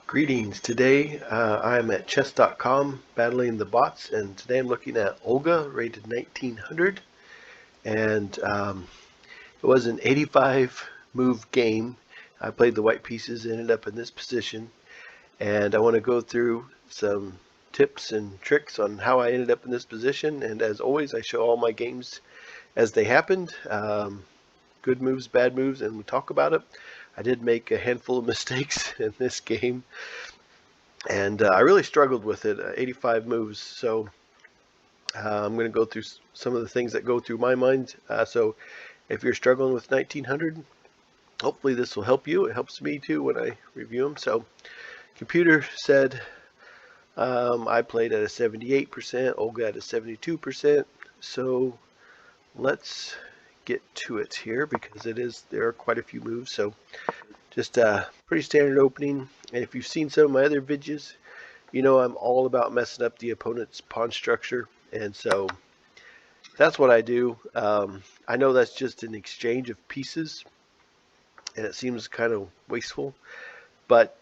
Greetings. Today I'm at chess.com battling the bots, and today I'm looking at Olga, rated 1900. And it was an 85 move game. I played the white pieces, ended up in this position, and I want to go through some tips and tricks on how I ended up in this position. And as always, I show all my games as they happened. Good moves, bad moves, and we talk about it. I did make a handful of mistakes in this game, and I really struggled with it. 85 moves, so I'm going to go through some of the things that go through my mind. So if you're struggling with 1900, hopefully this will help you. It helps me too when I review them. So computer said I played at a 78%, Olga at a 72%. So let's get to it here, because there are quite a few moves. So just a pretty standard opening. And if you've seen some of my other videos, you know I'm all about messing up the opponent's pawn structure. And so that's what I do. I know that's just an exchange of pieces, and it seems kind of wasteful, but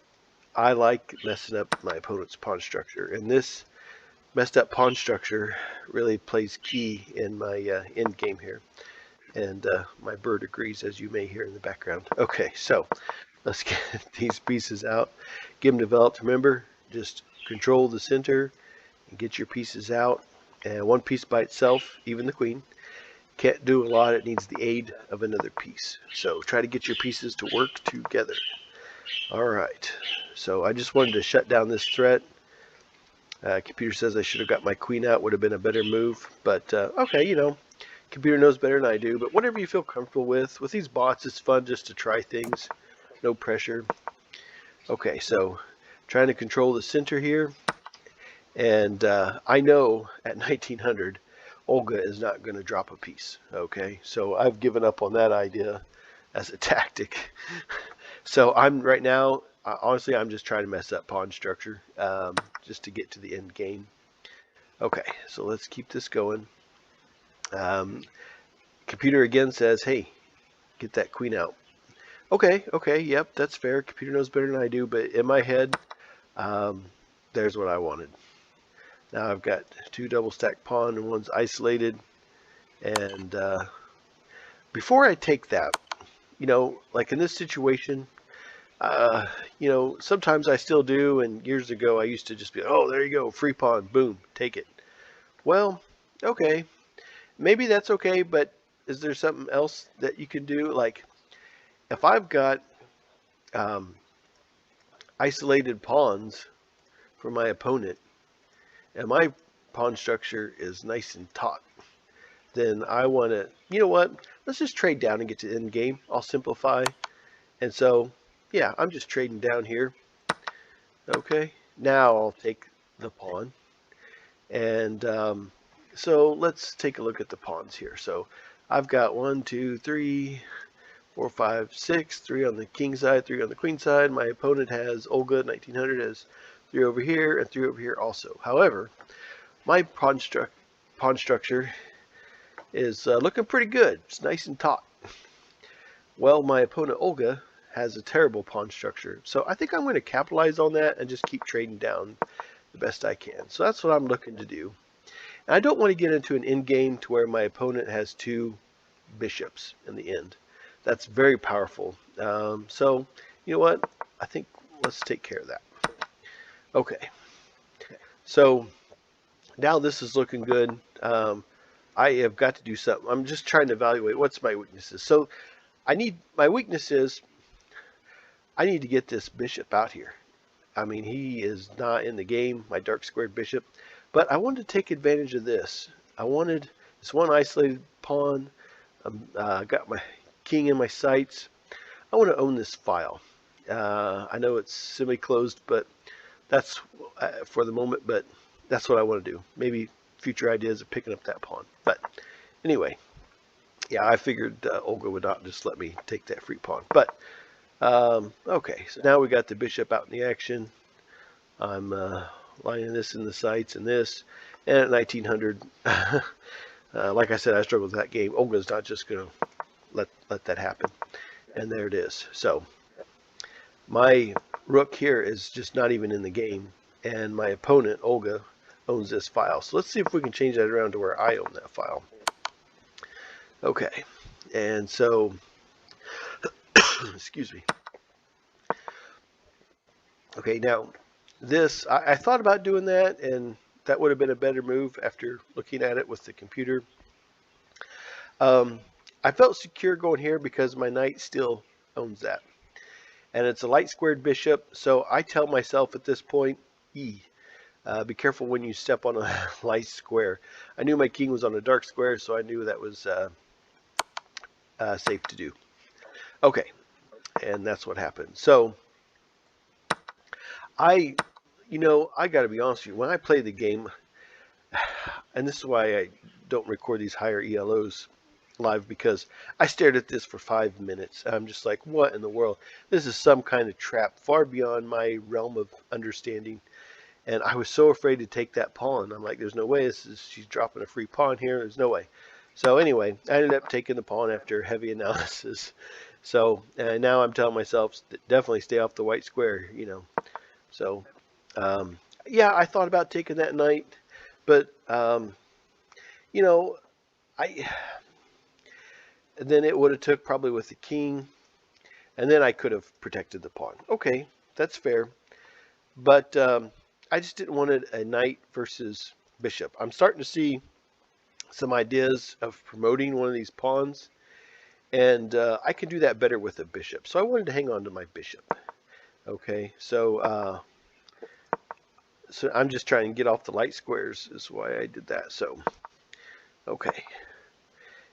I like messing up my opponent's pawn structure. And this messed up pawn structure really plays key in my end game here. And my bird agrees, as you may hear in the background. Okay, so let's get these pieces out, get them developed. Remember, just control the center and get your pieces out. And one piece by itself, even the queen, can't do a lot. It needs the aid of another piece. So try to get your pieces to work together. All right, so I just wanted to shut down this threat. Computer says I should have got my queen out, would have been a better move. But okay, you know, computer knows better than I do. But whatever you feel comfortable with. With these bots, it's fun just to try things. No pressure. Okay, so trying to control the center here. And I know at 1900, Olga is not going to drop a piece. Okay, so I've given up on that idea as a tactic. So I'm right now, honestly, I'm just trying to mess up pawn structure just to get to the end game. Okay, so let's keep this going. Computer again says, hey, get that queen out. Okay, yep, that's fair. Computer knows better than I do, but in my head, there's what I wanted. Now I've got two double stacked pawn and one's isolated. And before I take that, you know, like in this situation, you know, sometimes I still do, and years ago I used to just be, oh, there you go, free pawn, boom, take it. Well, okay, maybe that's okay, but is there something else that you can do? Like, if I've got isolated pawns for my opponent, and my pawn structure is nice and taut, then I want to, you know what, let's just trade down and get to the end game. I'll simplify. And so, yeah, I'm just trading down here. Okay, now I'll take the pawn. And so let's take a look at the pawns here. So I've got 1, 2, 3, 4, 5, 6, 3 on the king side, 3 on the queen side. My opponent has, Olga 1900 has 3 over here and 3 over here also. However, my pawn structure is looking pretty good. It's nice and taut. Well, my opponent Olga has a terrible pawn structure. So I think I'm going to capitalize on that and just keep trading down the best I can. So that's what I'm looking to do. And I don't want to get into an end game to where my opponent has 2 bishops in the end. That's very powerful. So, you know what? I think let's take care of that. Okay. So now this is looking good. I have got to do something. I'm just trying to evaluate what's my weaknesses. So my weakness is I need to get this bishop out here. I mean, he is not in the game, my dark squared bishop. But I wanted to take advantage of this. I wanted this one isolated pawn. I got my king in my sights. I want to own this file. I know it's semi-closed, but that's for the moment, but that's what I want to do. Maybe future ideas of picking up that pawn. But anyway, yeah, I figured Olga would not just let me take that free pawn. But okay, so now we got the bishop out in the action. I'm lining this in the sights and this. And at 1900, like I said, I struggled with that game. Olga's not just going to let that happen. And there it is. So my rook here is just not even in the game, and my opponent, Olga, owns this file. So let's see if we can change that around to where I own that file. Okay, and so, excuse me. Okay, now this, I thought about doing that, and that would have been a better move after looking at it with the computer. I felt secure going here because my knight still owns that. And it's a light squared bishop, so I tell myself at this point, be careful when you step on a light square. I knew my king was on a dark square, so I knew that was safe to do. Okay, and that's what happened. So I got to be honest with you. When I play the game, and this is why I don't record these higher ELOs live, because I stared at this for 5 minutes. I'm just like, what in the world? This is some kind of trap far beyond my realm of understanding. And I was so afraid to take that pawn. I'm like, there's no way. She's dropping a free pawn here. There's no way. So anyway, I ended up taking the pawn after heavy analysis. So now I'm telling myself, definitely stay off the white square, So, yeah, I thought about taking that knight, but, I then it would have took probably with the king, and then I could have protected the pawn. Okay, that's fair. But I just didn't want it a knight versus bishop. I'm starting to see some ideas of promoting one of these pawns, and I can do that better with a bishop. So I wanted to hang on to my bishop. Okay, so I'm just trying to get off the light squares is why I did that. So, okay.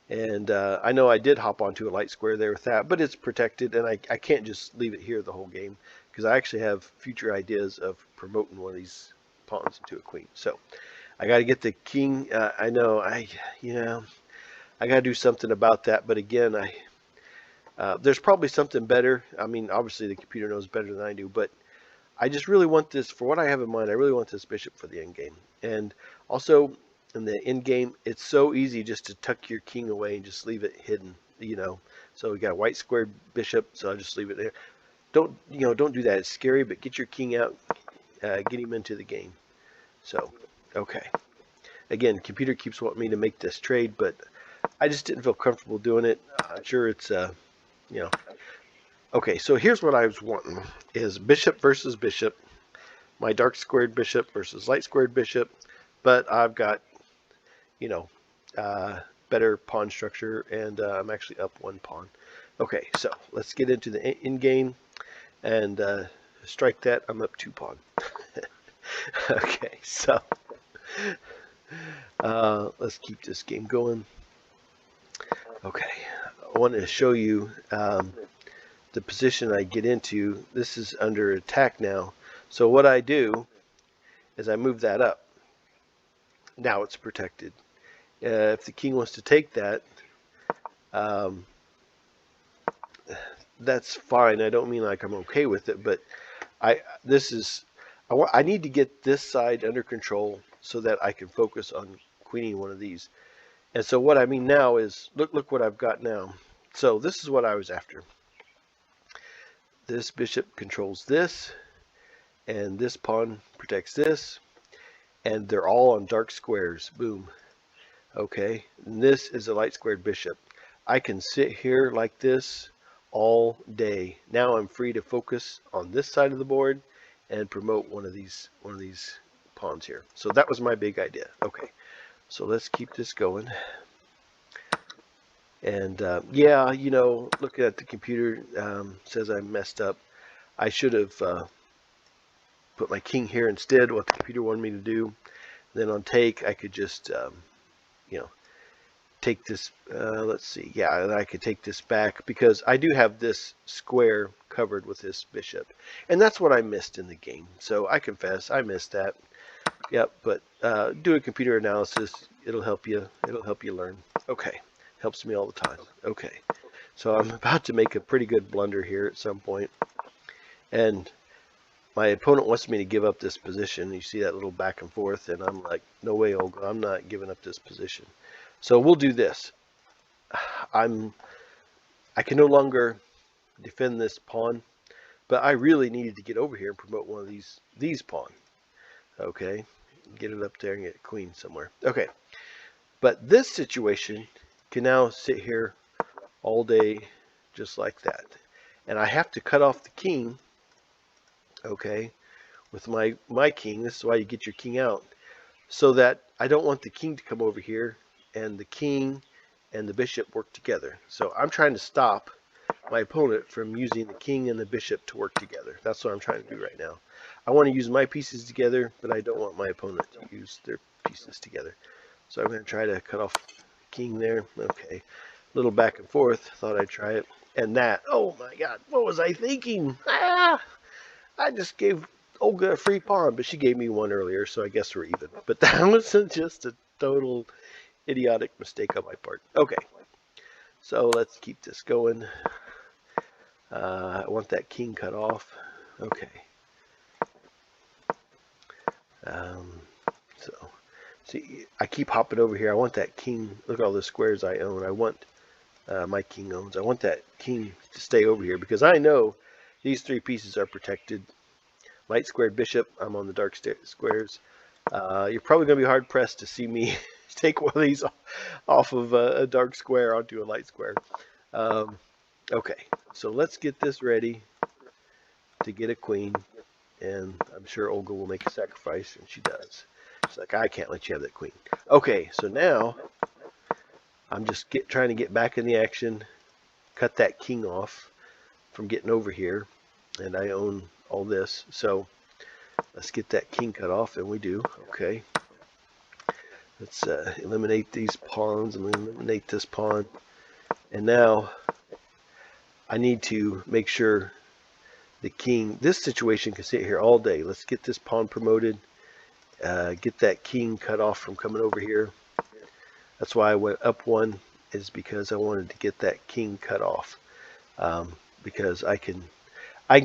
And I know I did hop onto a light square there with that, but it's protected, and I can't just leave it here the whole game, because I actually have future ideas of promoting one of these pawns into a queen. So I got to get the king. I know I got to do something about that, but again, there's probably something better. I mean, obviously the computer knows better than I do, but I just really want this, for what I have in mind, I really want this bishop for the end game. And also, in the end game, it's so easy just to tuck your king away and just leave it hidden, So we got a white squared bishop, so I'll just leave it there. Don't do that. It's scary, but get your king out, get him into the game. So, okay. Again, computer keeps wanting me to make this trade, but I just didn't feel comfortable doing it. I'm sure it's, Okay, so here's what I was wanting, is bishop versus bishop. My dark squared bishop versus light squared bishop, but I've got, better pawn structure, and I'm actually up one pawn. Okay, so let's get into the end game, and strike that. I'm up 2 pawn. Okay, so let's keep this game going. Okay, I wanted to show you the position I get into. This is under attack now. So what I do is I move that up. Now it's protected. If the king wants to take that, that's fine. I don't mean like I'm okay with it, but I need to get this side under control so that I can focus on queening one of these. And so what I mean now is, look what I've got now. So this is what I was after. This bishop controls this, and this pawn protects this, and they're all on dark squares. Boom. Okay, and this is a light squared bishop. I can sit here like this all day. Now I'm free to focus on this side of the board and promote one of these pawns here. So that was my big idea. Okay, so let's keep this going. And yeah, looking at the computer, says I messed up. I should have put my king here instead, what the computer wanted me to do. Then on take, I could just, take this, let's see, yeah, I could take this back, because I do have this square covered with this bishop. And that's what I missed in the game. So I confess, I missed that. Yep, but do a computer analysis. It'll help you learn. Okay. Helps me all the time. Okay, so I'm about to make a pretty good blunder here at some point, and my opponent wants me to give up this position. You see that little back and forth, and I'm like, no way, Olga, I'm not giving up this position. So we'll do this. I can no longer defend this pawn, But I really needed to get over here and promote one of these pawn. Okay, get it up there and get a queen somewhere. Okay, but this situation can now sit here all day just like that. And I have to cut off the king, okay, with my king. This is why you get your king out. So that I don't want the king to come over here and the king and the bishop work together. So I'm trying to stop my opponent from using the king and the bishop to work together. That's what I'm trying to do right now. I want to use my pieces together, but I don't want my opponent to use their pieces together. So I'm going to try to cut off the king there. Okay, a little back and forth. Thought I'd try it. And that, oh my God, what was I thinking? Ah, I just gave Olga a free pawn, but she gave me one earlier, so I guess we're even. But that was just a total idiotic mistake on my part. Okay, so let's keep this going. I want that king cut off. Okay. So, see, I keep hopping over here. I want that king. Look at all the squares I own. I want my king owns. I want that king to stay over here because I know these three pieces are protected. Light squared bishop. I'm on the dark squares. You're probably going to be hard pressed to see me take one of these off of a dark square onto a light square. Okay, so let's get this ready to get a queen, and I'm sure Olga will make a sacrifice, and she does. She's like, I can't let you have that queen. Okay, so now I'm just trying to get back in the action, cut that king off from getting over here, and I own all this. So let's get that king cut off, and we do. Okay, let's eliminate these pawns, and eliminate this pawn, and now I need to make sure the king, this situation can sit here all day. Let's get this pawn promoted, get that king cut off from coming over here. That's why I went up one, is because I wanted to get that king cut off, because I can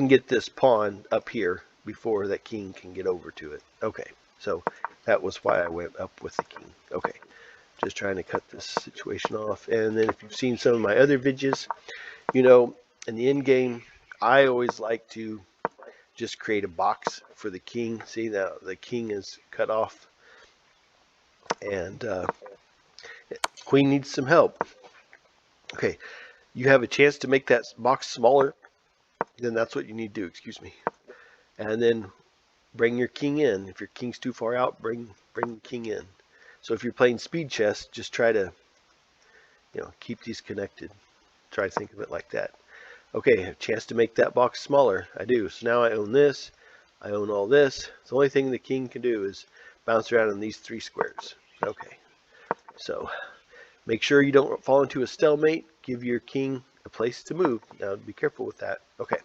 get this pawn up here before that king can get over to it. Okay, so that was why I went up with the king. Okay, just trying to cut this situation off. And then if you've seen some of my other videos, you know, in the end game, I always like to just create a box for the king. See, now the king is cut off, and queen needs some help. Okay, you have a chance to make that box smaller, then that's what you need to do, excuse me. And then bring your king in. If your king's too far out, bring the king in. So if you're playing speed chess, just try to, you know, keep these connected. Try to think of it like that. Okay, I have a chance to make that box smaller. I do. So now I own this. I own all this. The only thing the king can do is bounce around in these three squares. Okay, so make sure you don't fall into a stalemate. Give your king a place to move. Now be careful with that. Okay,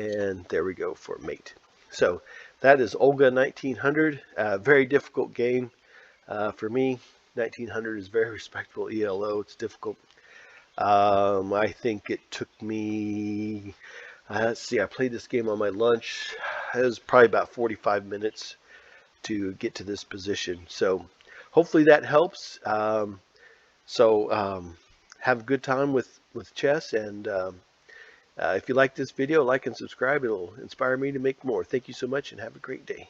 and there we go for mate. So that is Olga 1900. Very difficult game for me. 1900 is very respectable ELO. It's difficult. I think it took me, let's see, I played this game on my lunch. It was probably about 45 minutes to get to this position. So hopefully that helps. Have a good time with chess. And if you like this video, like and subscribe. It'll inspire me to make more. Thank you so much and have a great day.